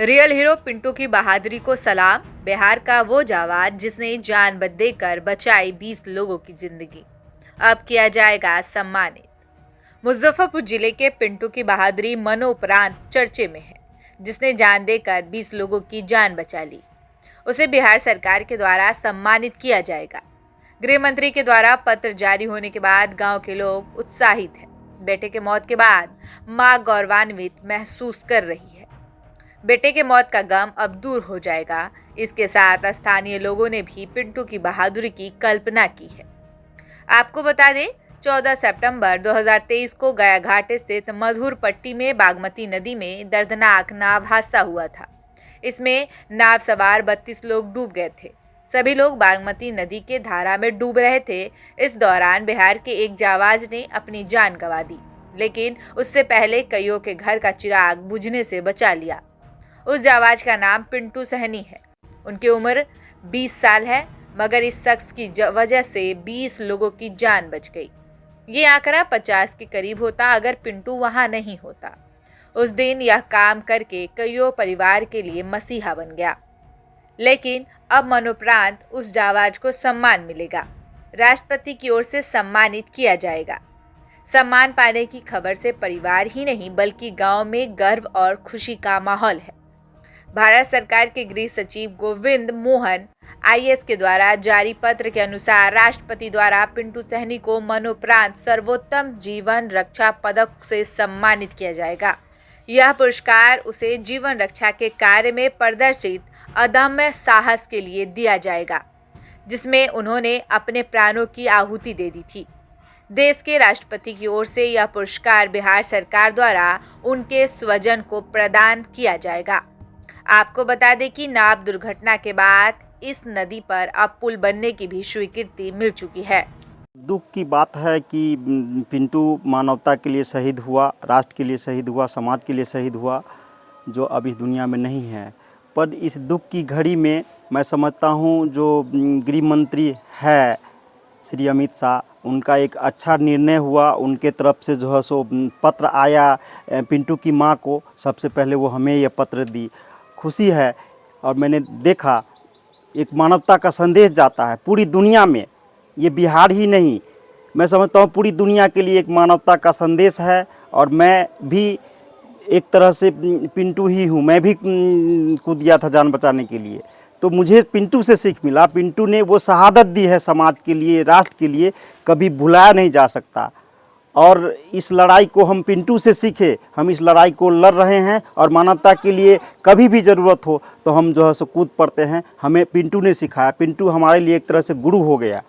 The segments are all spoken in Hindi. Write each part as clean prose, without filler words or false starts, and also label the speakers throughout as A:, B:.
A: रियल हीरो पिंटू की बहादुरी को सलाम। बिहार का वो जाबाज जिसने जान देकर बचाई 20 लोगों की जिंदगी, अब किया जाएगा सम्मानित। मुजफ्फरपुर जिले के पिंटू की बहादुरी मनोपरांत चर्चे में है, जिसने जान देकर 20 लोगों की जान बचा ली। उसे बिहार सरकार के द्वारा सम्मानित किया जाएगा। गृह मंत्री के द्वारा पत्र जारी होने के बाद गांव के लोग उत्साहित हैं। बेटे के मौत के बाद मां गौरवान्वित महसूस कर रही है। बेटे के मौत का गम अब दूर हो जाएगा। इसके साथ स्थानीय लोगों ने भी पिंटू की बहादुरी की कल्पना की है। आपको बता दें, 14 सितंबर 2023 को गया घाट स्थित मधुर पट्टी में बागमती नदी में दर्दनाक नाव हादसा हुआ था। इसमें नाव सवार 32 लोग डूब गए थे। सभी लोग बागमती नदी के धारा में डूब रहे थे। इस दौरान बिहार के एक जाबाज ने अपनी जान गंवा दी, लेकिन उससे पहले कईयों के घर का चिराग बुझने से बचा लिया। उस जाबाज का नाम पिंटू सहनी है। उनकी उम्र 20 साल है, मगर इस शख्स की वजह से 20 लोगों की जान बच गई। ये आंकड़ा 50 के करीब होता अगर पिंटू वहां नहीं होता। उस दिन यह काम करके कईयों परिवार के लिए मसीहा बन गया। लेकिन अब मनोपरांत उस जाबाज को सम्मान मिलेगा। राष्ट्रपति की ओर से सम्मानित किया जाएगा। सम्मान पाने की खबर से परिवार ही नहीं बल्कि गांव में गर्व और खुशी का माहौल है। भारत सरकार के गृह सचिव गोविंद मोहन आईएएस के द्वारा जारी पत्र के अनुसार राष्ट्रपति द्वारा पिंटू सहनी को मरणोपरांत सर्वोत्तम जीवन रक्षा पदक से सम्मानित किया जाएगा। यह पुरस्कार उसे जीवन रक्षा के कार्य में प्रदर्शित अदम्य साहस के लिए दिया जाएगा, जिसमें उन्होंने अपने प्राणों की आहुति दे दी थी। देश के राष्ट्रपति की ओर से यह पुरस्कार बिहार सरकार द्वारा उनके स्वजन को प्रदान किया जाएगा। आपको बता दें कि नाव दुर्घटना के बाद इस नदी पर अब पुल बनने की भी स्वीकृति मिल चुकी है।
B: दुख की बात है कि पिंटू मानवता के लिए शहीद हुआ, राष्ट्र के लिए शहीद हुआ, समाज के लिए शहीद हुआ, जो अब इस दुनिया में नहीं है। पर इस दुख की घड़ी में मैं समझता हूँ जो गृह मंत्री है श्री अमित शाह, उनका एक अच्छा निर्णय हुआ। उनके तरफ से जो है सो पत्र आया पिंटू की माँ को, सबसे पहले वो हमें यह पत्र दी। खुशी है। और मैंने देखा एक मानवता का संदेश जाता है पूरी दुनिया में। ये बिहार ही नहीं, मैं समझता हूँ पूरी दुनिया के लिए एक मानवता का संदेश है। और मैं भी एक तरह से पिंटू ही हूँ, मैं भी कूद दिया था जान बचाने के लिए। तो मुझे पिंटू से सीख मिला। पिंटू ने वो शहादत दी है समाज के लिए, राष्ट्र के लिए, कभी भुलाया नहीं जा सकता। और इस लड़ाई को हम पिंटू से सीखे। हम इस लड़ाई को लड़ रहे हैं और मानवता के लिए कभी भी ज़रूरत हो तो हम जो है सो कूद पड़ते हैं। हमें पिंटू ने सिखाया। पिंटू हमारे लिए एक तरह से गुरु हो गया।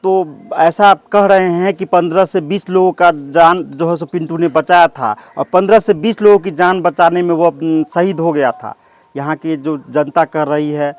B: तो ऐसा आप कह रहे हैं कि 15 से 20 लोगों का जान जो है सो पिंटू ने बचाया था, और 15 से 20 लोगों की जान बचाने में वो शहीद हो गया था। यहाँ की जो जनता कर रही है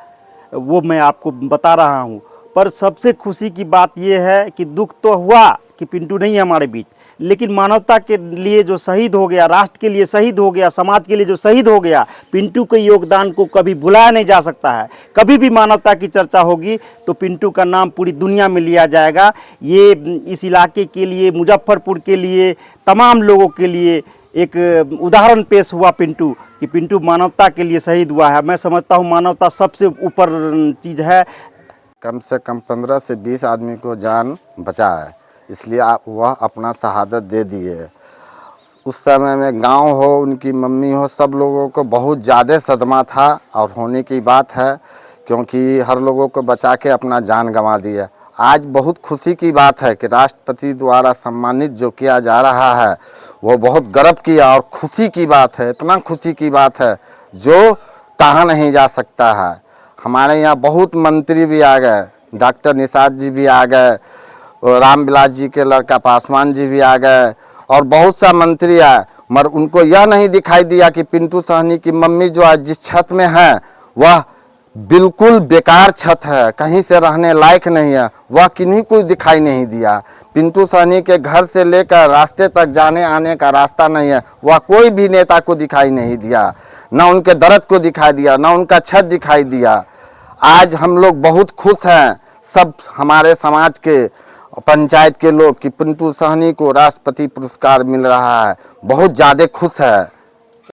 B: वो मैं आपको बता रहा हूँ। पर सबसे खुशी की बात यह है कि दुख तो हुआ कि पिंटू नहीं है हमारे बीच, लेकिन मानवता के लिए जो शहीद हो गया, राष्ट्र के लिए शहीद हो गया, समाज के लिए जो शहीद हो गया, पिंटू के योगदान को कभी भुलाया नहीं जा सकता है। कभी भी मानवता की चर्चा होगी तो पिंटू का नाम पूरी दुनिया में लिया जाएगा। ये इस इलाके के लिए, मुजफ्फरपुर के लिए, तमाम लोगों के लिए एक उदाहरण पेश हुआ पिंटू, कि पिंटू मानवता के लिए शहीद हुआ है। मैं समझता हूँ मानवता सबसे ऊपर चीज़ है।
C: कम से कम 15 से 20 आदमी को जान बचा है, इसलिए वह अपना शहादत दे दिए। उस समय में गांव हो, उनकी मम्मी हो, सब लोगों को बहुत ज़्यादा सदमा था। और होने की बात है, क्योंकि हर लोगों को बचा के अपना जान गंवा दिया। आज बहुत खुशी की बात है कि राष्ट्रपति द्वारा सम्मानित जो किया जा रहा है वो बहुत गर्व की और खुशी की बात है। इतना खुशी की बात है जो कहा नहीं जा सकता है। हमारे यहाँ बहुत मंत्री भी आ गए, डॉक्टर निषाद जी भी आ गए, रामविलास जी के लड़का पासवान जी भी आ गए, और बहुत सा मंत्री आए, मगर उनको यह नहीं दिखाई दिया कि पिंटू सहनी की मम्मी जो आज जिस छत में है वह बिल्कुल बेकार छत है, कहीं से रहने लायक नहीं है। वह किन्हीं को दिखाई नहीं दिया। पिंटू सहनी के घर से लेकर रास्ते तक जाने आने का रास्ता नहीं है, वह कोई भी नेता को दिखाई नहीं दिया। न उनके दर्द को दिखाई दिया, न उनका छत दिखाई दिया। आज हम लोग बहुत खुश हैं, सब हमारे समाज के पंचायत के लोग, कि पिंटू सहनी को राष्ट्रपति पुरस्कार मिल रहा है। बहुत ज़्यादा खुश है।